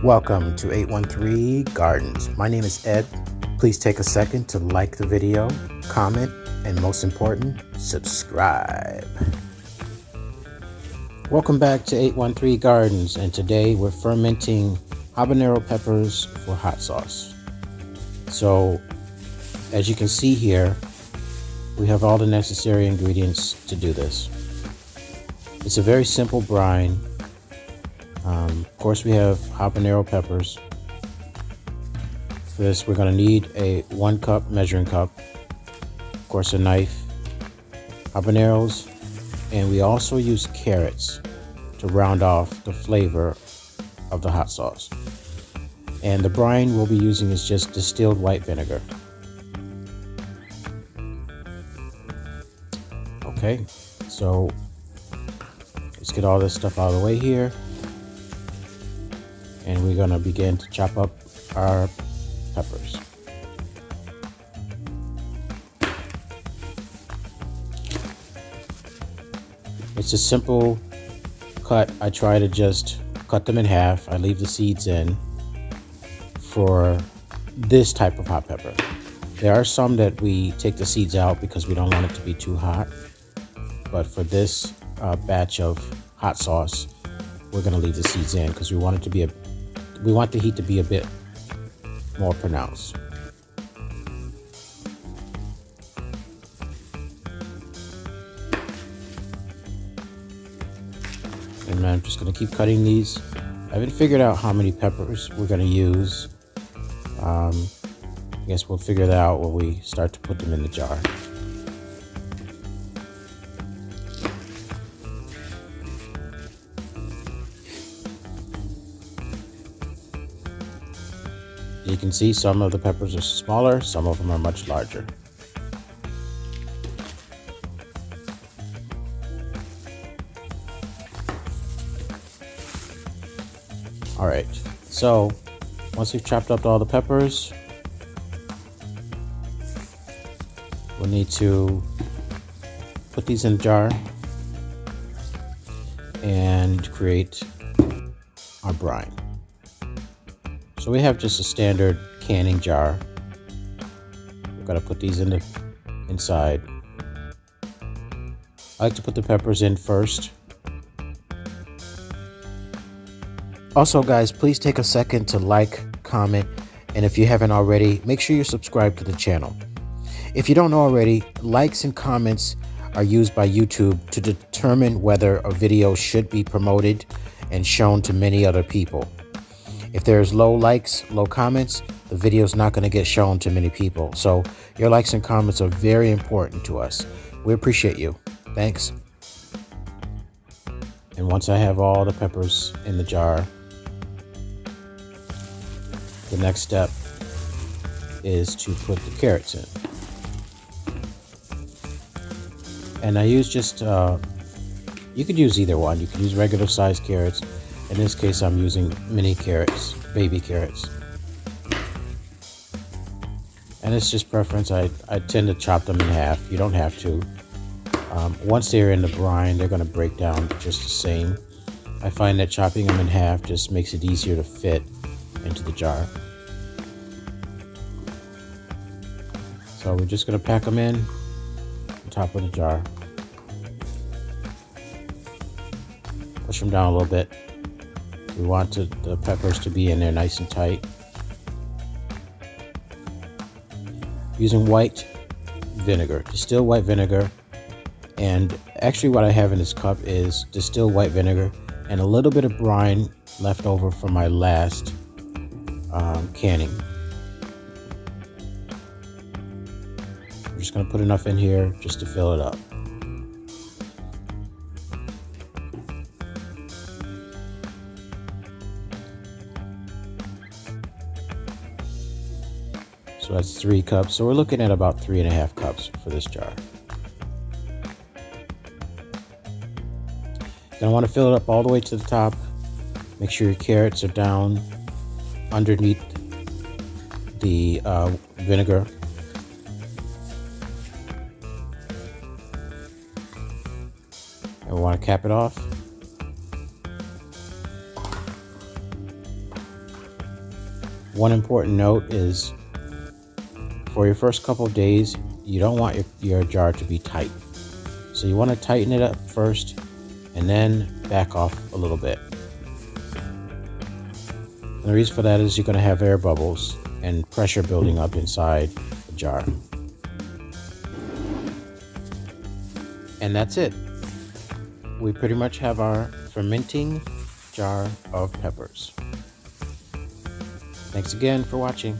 Welcome to 813 Gardens. My name is Ed. Please take a second to like the video, comment, and most important, subscribe. Welcome back to 813 Gardens, and today we're fermenting habanero peppers for hot sauce. So, as you can see here, we have all the necessary ingredients to do this. It's a very simple brine. Of course, we have habanero peppers. For this, we're going to need a 1 cup measuring cup, of course, a knife, habaneros, and we also use carrots to round off the flavor of the hot sauce. And the brine we'll be using is just distilled white vinegar. Okay, so let's get all this stuff out of the way here. And we're going to begin to chop up our peppers. It's a simple cut. I try to just cut them in half. I leave the seeds in for this type of hot pepper. There are some that we take the seeds out because we don't want it to be too hot. But for this batch of hot sauce, we're going to leave the seeds in because we want the heat to be a bit more pronounced. And I'm just going to keep cutting these. I haven't figured out how many peppers we're going to use. I guess we'll figure that out when we start to put them in the jar. You can see some of the peppers are smaller, some of them are much larger. All right, so once we've chopped up all the peppers, we'll need to put these in a jar and create our brine. So we have just a standard canning jar. We're going to put these inside. I like to put the peppers in first. Also, guys, please take a second to like, comment, and if you haven't already, make sure you're subscribed to the channel. If you don't know already, likes and comments are used by YouTube to determine whether a video should be promoted and shown to many other people. If there's low likes, low comments, the video's not going to get shown to many people. So your likes and comments are very important to us. We appreciate you. Thanks. And once I have all the peppers in the jar, the next step is to put the carrots in. And I use just, you could use either one. You could use regular sized carrots. In this case, I'm using mini carrots, baby carrots. And it's just preference. I tend to chop them in half. You don't have to. Once they're in the brine, they're going to break down just the same. I find that chopping them in half just makes it easier to fit into the jar. So we're just going to pack them in on top of the jar. Push them down a little bit. We want the peppers to be in there nice and tight. Using white vinegar, distilled white vinegar. And actually what I have in this cup is distilled white vinegar and a little bit of brine left over from my last canning. I'm just going to put enough in here just to fill it up. So that's 3 cups. So we're looking at about 3.5 cups for this jar. You're going to want to fill it up all the way to the top. Make sure your carrots are down underneath the vinegar. And we want to cap it off. One important note is for your first couple of days, you don't want your jar to be tight. So you want to tighten it up first and then back off a little bit. And the reason for that is you're going to have air bubbles and pressure building up inside the jar. And that's it. We pretty much have our fermenting jar of peppers. Thanks again for watching.